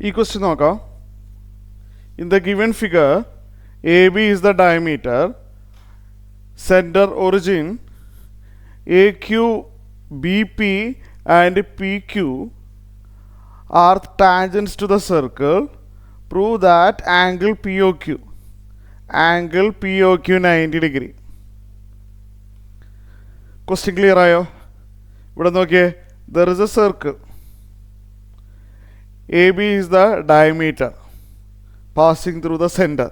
ഈ ക്വസ്റ്റ്യൻ നോക്കാം. In the given figure A B is the diameter, centre origin A Q B P and P Q R tangents to the circle. Prove that angle P O Q 90 degree. Question clear ആയോ? ഇവിടെ നോക്കിയേ, there is a circle. A B is the diameter passing through the centre.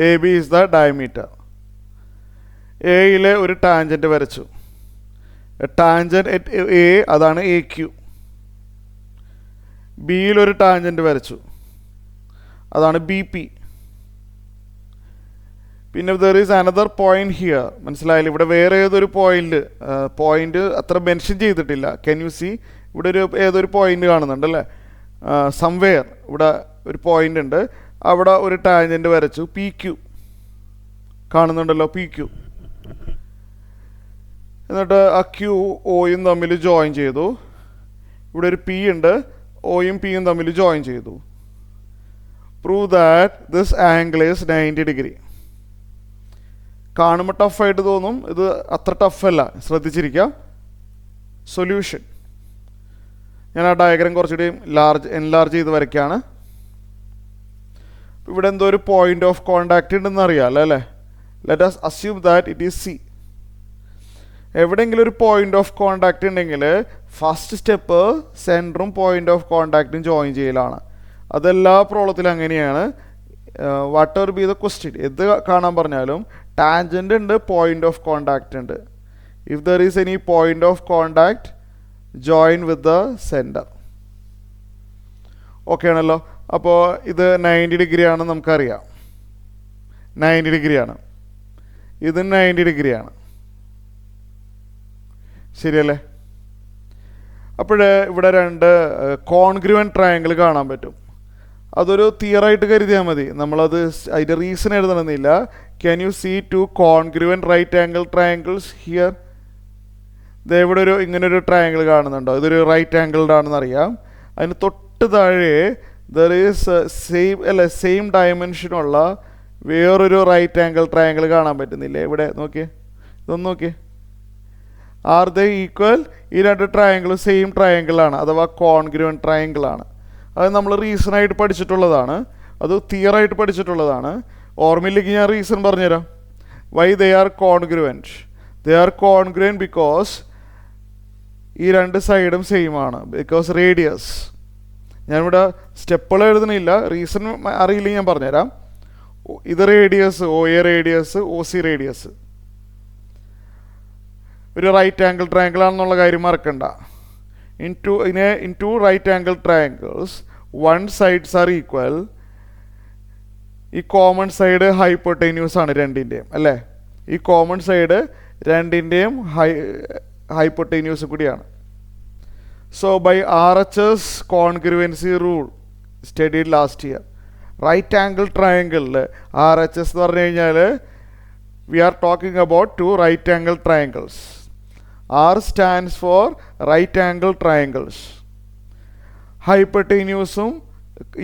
A B is the diameter. എയിലെ ഒരു tangent വരച്ചു. Tangent at A, അതാണ് A Q. ബിയിലൊരു tangent വരച്ചു, അതാണ് ബി പി. പിന്നെ there is another point here. മനസ്സിലായില്ല? ഇവിടെ വേറെ ഏതൊരു പോയിന്റ് അത്ര മെൻഷൻ ചെയ്തിട്ടില്ല. Can you C? ഇവിടെ ഏതൊരു പോയിന്റ് കാണുന്നുണ്ട് അല്ലേ? സംവെയർ ഇവിടെ ഒരു പോയിന്റ് ഉണ്ട്, അവിടെ ഒരു ടാൻജൻറ്റ് വരച്ചു. പി ക്യു കാണുന്നുണ്ടല്ലോ, പി ക്യു. എന്നിട്ട് ആ ക്യു ഒയും തമ്മിൽ ജോയിൻ ചെയ്തു. ഇവിടെ ഒരു പി ഉണ്ട്, ഒയും പിയും തമ്മിൽ ജോയിൻ ചെയ്തു. Prove that this angle is 90 degree. കാണുമ്പോൾ ടഫായിട്ട് തോന്നും, ഇത് അത്ര ടഫല്ല. ശ്രദ്ധിച്ചിരിക്കാം. സൊല്യൂഷൻ, ഞാൻ ആ ഡയഗ്രാം കുറച്ചുകൂടി എൻലാർജ് ചെയ്ത് വരയ്ക്കുകയാണ്. ഇവിടെ എന്തോ ഒരു പോയിന്റ് ഓഫ് കോണ്ടാക്റ്റ് ഉണ്ടെന്ന് അറിയാമല്ലോ അല്ലേ? Let us assume that it is C. എവിടെയെങ്കിലും ഒരു പോയിന്റ് ഓഫ് കോണ്ടാക്റ്റ് ഉണ്ടെങ്കിൽ ഫസ്റ്റ് സ്റ്റെപ്പ് സെൻറ്ററും പോയിന്റ് ഓഫ് കോണ്ടാക്റ്റും ജോയിൻ ചെയ്യലാണ്. അതെല്ലാ പ്രോബ്ലത്തിലും അങ്ങനെയാണ്. Whatever be the question, എന്ത് കാണാൻ പറഞ്ഞാലും ടാൻജൻ്റ് ഉണ്ട്, പോയിന്റ് ഓഫ് കോണ്ടാക്റ്റ് ഉണ്ട്. If there is any point of contact, join with the centre. Okay ആണല്ലോ? അപ്പോൾ ഇത് 90 ഡിഗ്രിയാണ്, നമുക്കറിയാം 90 ഡിഗ്രിയാണ്. ഇത് 90 ഡിഗ്രിയാണ്, ശരിയല്ലേ? അപ്പോൾ ഇവിടെ രണ്ട് കോൺഗ്രുവൻ ട്രയാങ്കിൾ കാണാൻ പറ്റും. അതൊരു തിയറായിട്ട് കരുതിയാൽ മതി, നമ്മളത് അതിൻ്റെ റീസൺ എഴുതണമെന്നില്ല. Can you see two congruent right angle triangles here? ഇവിടെ ഇങ്ങനൊരു ട്രയാങ്കിൾ കാണുന്നുണ്ടോ? ഇതൊരു റൈറ്റ് ആംഗിൾഡ് ആണെന്ന് അറിയാം. അതിന് തൊട്ട് താഴെ ദർ ഈസ് സെയിം ഡയമെൻഷനുള്ള വേറൊരു റൈറ്റ് ആംഗിൾ ട്രയാങ്കിൾ കാണാൻ പറ്റുന്നില്ലേ? ഇവിടെ നോക്കിയേ, ഇതൊന്ന് നോക്കിയേ. Are the equal? ഈ രണ്ട് ട്രയാങ്കിളും സെയിം ട്രയാങ്കിളാണ്, അഥവാ കോൺഗ്രുവൻ ട്രയാങ്കിളാണ്. അത് നമ്മൾ റീസണായിട്ട് പഠിച്ചിട്ടുള്ളതാണ്, അത് തിയറായിട്ട് പഠിച്ചിട്ടുള്ളതാണ്. ഓർമ്മയിലേക്ക് ഞാൻ റീസൺ പറഞ്ഞുതരാം. Why they are congruent? They are congruent because ഈ രണ്ട് സൈഡും സെയിം ആണ്. ബിക്കോസ് റേഡിയസ്, ഞാനിവിടെ സ്റ്റെപ്പുകൾ എഴുതണില്ല, റീസൺ അറിയില്ലെങ്കിൽ ഞാൻ പറഞ്ഞുതരാം. ഇത് radius, O A radius, O C radius. ഒരു റൈറ്റ് ആംഗിൾ ട്രയാങ്കിൾ ആണെന്നുള്ള കാര്യം മറക്കണ്ട. in two right angle triangles, one sides are equal. ഈ കോമൺ സൈഡ് ഹൈപ്പോട്ടേന്യൂസ് ആണ് രണ്ടിൻ്റെയും, അല്ലേ? ഈ കോമൺ സൈഡ് രണ്ടിൻ്റെയും ഹൈപ്പോട്ടേന്യൂസ് കൂടിയാണ്. So by RHS congruency rule studied last year, right angle ട്രയാങ്കിളിൽ RHS എന്ന് പറഞ്ഞു കഴിഞ്ഞാൽ we are talking about two right angle triangles. R stands for right angle triangles. ഹൈപ്പോട്ടേന്യൂസും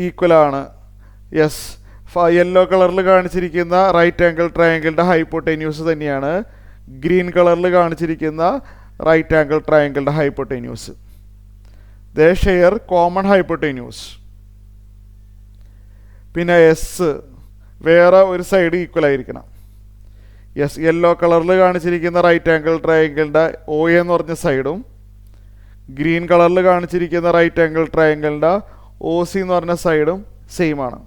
ഈക്വൽ ആണ്. യെസ്, യെല്ലോ കളറിൽ കാണിച്ചിരിക്കുന്ന റൈറ്റ് ആംഗിൾ ട്രയാങ്കിളിൻ്റെ ഹൈപ്പോട്ടേന്യൂസ് തന്നെയാണ് ഗ്രീൻ കളറിൽ കാണിച്ചിരിക്കുന്ന റൈറ്റ് ആംഗിൾ ട്രയാങ്കിളിൻ്റെ ഹൈപ്പോട്ടേന്യൂസ്. ദേ ഷെയർ കോമൺ ഹൈപ്പോട്ടേന്യൂസ്. പിന്നെ എസ് വേറെ ഒരു സൈഡ് ഈക്വൽ ആയിരിക്കണം. യെസ്, യെല്ലോ കളറിൽ കാണിച്ചിരിക്കുന്ന റൈറ്റ് ആംഗിൾ ട്രയാങ്കിളിൻ്റെ ഒ എന്ന് പറഞ്ഞ സൈഡും ഗ്രീൻ കളറിൽ കാണിച്ചിരിക്കുന്ന റൈറ്റ് ആംഗിൾ ട്രയാങ്കിളിൻ്റെ ഒ സി എന്ന് പറഞ്ഞ സൈഡും സെയിം ആണ്.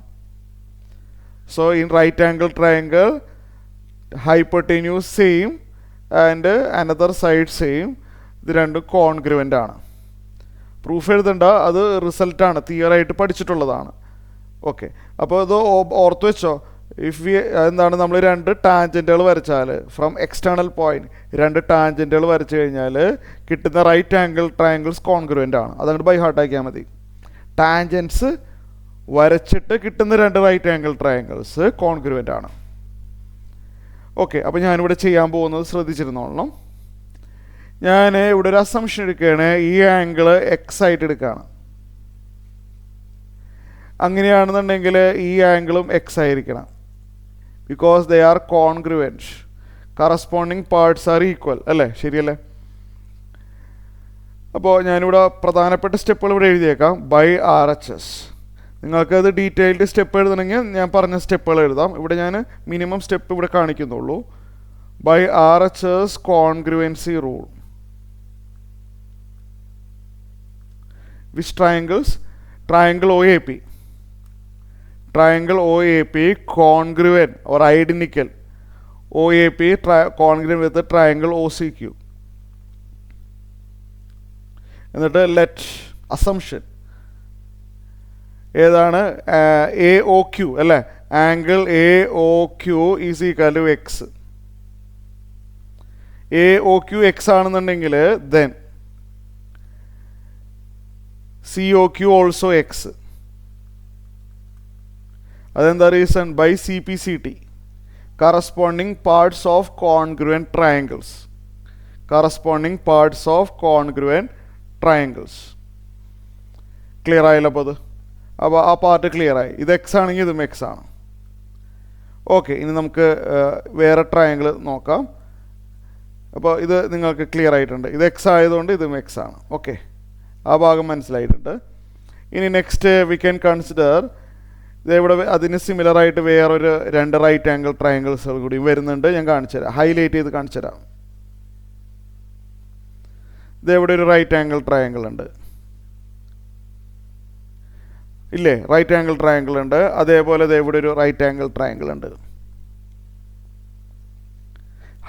So in right angle triangle hypotenuse same and another side same. ഇത് രണ്ടും കോൺഗ്രുവൻ്റ് ആണ്. പ്രൂഫ് എഴുതണ്ട, അത് റിസൾട്ടാണ്, തിയറായിട്ട് പഠിച്ചിട്ടുള്ളതാണ്. ഓക്കെ, അപ്പോൾ ഇത് ഓർത്ത് വെച്ചോ. എന്താണ്, നമ്മൾ രണ്ട് ടാൻജൻറ്റുകൾ വരച്ചാൽ ഫ്രം എക്സ്റ്റേണൽ പോയിന്റ് രണ്ട് ടാൻജൻറ്റുകൾ വരച്ചു കഴിഞ്ഞാൽ കിട്ടുന്ന റൈറ്റ് ആംഗിൾ ട്രയാങ്കിൾസ് കോൺഗ്രുവൻ്റ് ആണ്. അതങ്ങോട്ട് ബൈ ഹാർട്ട് ആക്കിയാൽ മതി. ടാൻജൻസ് വരച്ചിട്ട് കിട്ടുന്ന രണ്ട് റൈറ്റ് ആംഗിൾ ട്രയാങ്കിൾസ് കോൺഗ്രുവൻ്റ് ആണ്. ഓക്കെ, അപ്പോൾ ഞാനിവിടെ ചെയ്യാൻ പോകുന്നത് ശ്രദ്ധിച്ചിരുന്നോളണം. ഞാൻ ഇവിടെ ഒരു അസംഷൻ എടുക്കുകയാണ്. ഈ ആംഗിൾ എക്സ് ആയിട്ട് എടുക്കുകയാണ്. അങ്ങനെയാണെന്നുണ്ടെങ്കിൽ ഈ ആംഗിളും എക്സ് ആയിരിക്കണം, because they are congruent. Corresponding parts are equal അല്ലേ, ശരിയല്ലേ? അപ്പോൾ ഞാനിവിടെ പ്രധാനപ്പെട്ട സ്റ്റെപ്പുകൾ ഇവിടെ എഴുതിയേക്കാം. By R H S. നിങ്ങൾക്കത് ഡീറ്റെയിൽഡ് സ്റ്റെപ്പ് എഴുതണമെങ്കിൽ ഞാൻ പറഞ്ഞ സ്റ്റെപ്പുകൾ എഴുതാം. ഇവിടെ ഞാൻ മിനിമം സ്റ്റെപ്പ് ഇവിടെ കാണിക്കുന്നുള്ളൂ. By R H S congruency rule. Which triangles? Triangle O A P. Triangle OAP congruent or identical. OAP congruent with the triangle OCQ. എന്നിട്ട് ലെറ്റ് അസംഷൻ ഏതാണ്? എ ഒ ക്യു അല്ലേ? Angle A O Q is equal to x. A O Q x ആണെന്നുണ്ടെങ്കിൽ then C O Q also x. അതെന്താ reason? By C P C T. Corresponding parts of congruent triangles. Corresponding parts of congruent triangles. Clear ആയല്ലോ അപ്പോൾ അത്? അപ്പോൾ ആ part clear ആയി. ഇത് X ആണെങ്കിൽ ഇതും എക്സ് ആണ്. ഓക്കെ, ഇനി നമുക്ക് വേറെ ട്രയാങ്കിൾ നോക്കാം. അപ്പോൾ ഇത് നിങ്ങൾക്ക് ക്ലിയർ ആയിട്ടുണ്ട്. ഇത് എക്സ് ആയതുകൊണ്ട് ഇതും എക്സ് ആണ്. ഓക്കെ, ആ ഭാഗം മനസ്സിലായിട്ടുണ്ട്. ഇനി നെക്സ്റ്റ് വി ക്യാൻ കൺസിഡർ, ഇവിടെ അതിന് സിമിലറായിട്ട് വേറൊരു 2 റൈറ്റ് ആംഗിൾ ട്രയാങ്കിൾസുകൾ കൂടി വരുന്നുണ്ട്. ഞാൻ കാണിച്ചു തരാം, ഹൈലൈറ്റ് ചെയ്ത് കാണിച്ചു തരാം. ഇതെവിടെ ഒരു റൈറ്റ് ആംഗിൾ ട്രയാങ്കിൾ ഉണ്ട് ഇല്ലേ? റൈറ്റ് ആംഗിൾ ട്രയാങ്കിൾ ഉണ്ട്. അതേപോലെ ഇവിടെ ഒരു റൈറ്റ് ആംഗിൾ ട്രയാങ്കിൾ ഉണ്ട്.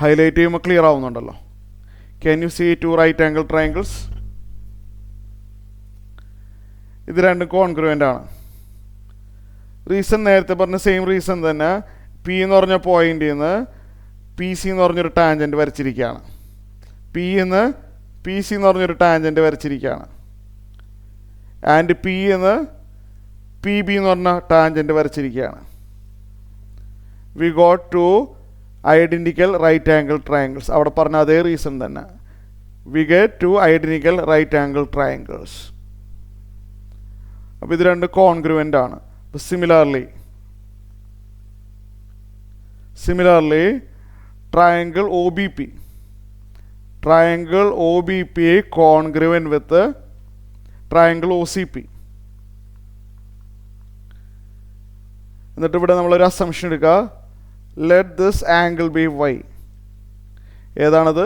ഹൈലൈറ്റ് ചെയ്യുമ്പോൾ ക്ലിയർ ആവുന്നുണ്ടല്ലോ. Can you see 2 right angle triangles? ഇത് രണ്ടും കോൺഗ്രുവൻ്റ് ആണ്. റീസൺ നേരത്തെ പറഞ്ഞ സെയിം റീസൺ തന്നെ. പി എന്ന് പറഞ്ഞ പോയിന്റിൽ നിന്ന് പി സി എന്ന് പറഞ്ഞൊരു ടാൻജൻറ്റ് വരച്ചിരിക്കുകയാണ്. പി എന്ന് പി സി എന്ന് പറഞ്ഞൊരു ടാൻജൻറ്റ് വരച്ചിരിക്കുകയാണ്. ആൻഡ് പി എന്ന് പി ബി എന്ന് പറഞ്ഞ ടാൻജൻറ്റ് വരച്ചിരിക്കുകയാണ്. We got 2 identical right angle triangles. അവിടെ പറഞ്ഞ അതേ റീസൺ തന്നെ. We get 2 identical right angle triangles. അപ്പോൾ ഇത് രണ്ട് കോൺഗ്രുവൻ്റ് ആണ്. Similarly, triangle OBP. Triangle OBP congruent with the triangle OCP. എന്നിട്ട് ഇവിടെ നമ്മളൊരു അസംഷൻ എടുക്കുക. Let this angle be y. ഏതാണത്?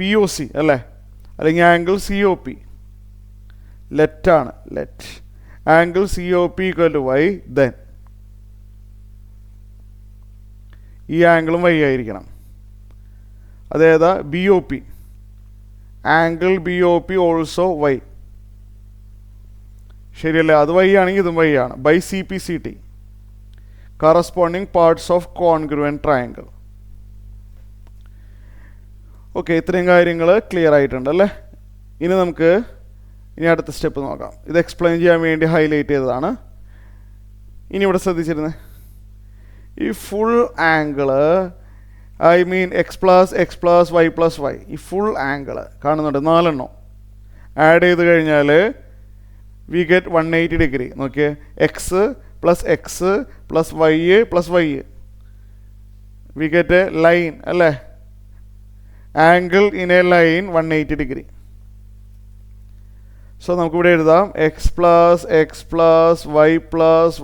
പി ഒ സി അല്ലേ? അല്ലെങ്കിൽ ആംഗിൾ സി ഒ പി. ലെറ്റാണ്. Let angle C O P equal to y. Then ഈ ആംഗിളും വൈ ആയിരിക്കണം. അതേതാ? B O P. Angle B O P also y. ശരിയല്ലേ? അത് വൈ ആണെങ്കിൽ ഇതും വൈ ആണ്. By C P C T. Corresponding parts of congruent triangle. Okay, ഇത്രയും കാര്യങ്ങൾ ക്ലിയർ ആയിട്ടുണ്ടല്ലേ? ഇനി അടുത്ത സ്റ്റെപ്പ് നോക്കാം. ഇത് എക്സ്പ്ലെയിൻ ചെയ്യാൻ വേണ്ടി ഹൈലൈറ്റ് ചെയ്തതാണ്. ഇനി ഇവിടെ ശ്രദ്ധിച്ചിരുന്നേ, ഈ full angle, I mean x plus y plus y, ഈ ഫുൾ ആംഗിള് കാണുന്നുണ്ട് 4 എണ്ണം ആഡ് ചെയ്ത് കഴിഞ്ഞാൽ വി ഗെറ്റ് 180 ഡിഗ്രി. നോക്കിയേ, x plus y plus y, we get a line അല്ലേ? Angle in a line 180 degree. So നമുക്കിവിടെ എഴുതാം x plus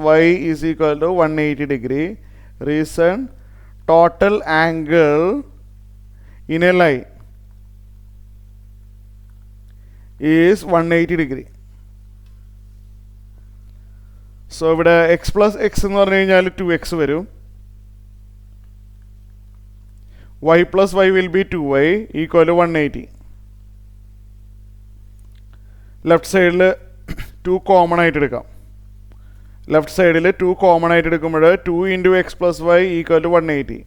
Y is equal to 180 degree. Reason, total angle in a line is 180 degree. So ഇവിടെ x plus x എന്ന് പറഞ്ഞു കഴിഞ്ഞാൽ 2x വരും. Y plus Y will be 2y equal to 180. Left സൈഡിൽ 2 common ആയിട്ട് എടുക്കാം. ലെഫ്റ്റ് സൈഡിൽ 2 common ആയിട്ട് എടുക്കുമ്പോൾ 2 into X plus Y equal to 180.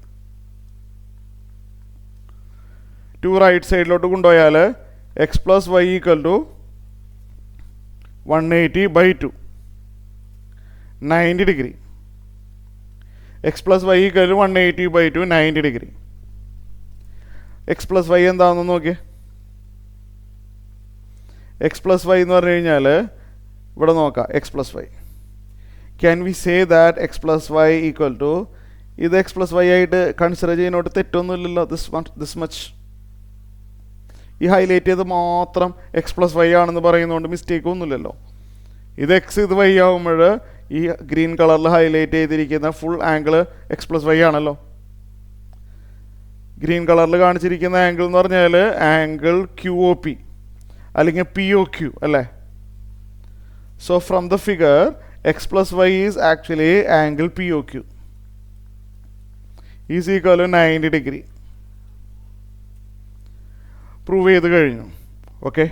2 right സൈഡിലോട്ട് കൊണ്ടുപോയാൽ X plus Y equal to 180 by 2, 90 degree. X plus Y equal to 180 by 2, 90 degree. X plus Y എന്താണെന്ന് നോക്കിയേ. എക്സ് പ്ലസ് വൈ എന്ന് പറഞ്ഞു കഴിഞ്ഞാൽ ഇവിടെ നോക്കാം. X plus Y can we say that X plus Y equal to, ഇത് X plus Y ആയിട്ട് consider ചെയ്യുന്നോട്ട് തെറ്റൊന്നുമില്ലല്ലോ. ദിസ് മച്ച്, ഈ ഹൈലൈറ്റ് ചെയ്ത് മാത്രം എക്സ് പ്ലസ് വൈ ആണെന്ന് പറയുന്നതുകൊണ്ട് മിസ്റ്റേക്ക് ഒന്നുമില്ലല്ലോ. ഇത് എക്സ് ഇത് വൈ ആകുമ്പോൾ ഈ ഗ്രീൻ കളറിൽ ഹൈലൈറ്റ് ചെയ്തിരിക്കുന്ന full angle X plus Y ആണല്ലോ. ഗ്രീൻ കളറിൽ കാണിച്ചിരിക്കുന്ന ആംഗിൾ എന്ന് പറഞ്ഞാൽ ആംഗിൾ ക്യു ഒ പി അല്ലെങ്കിൽ പി ഒ ക്യു അല്ലേ. So from the figure X plus Y is actually angle P O Q is equal to 90 degree. Prove ചെയ്ത് കഴിഞ്ഞു. Okay.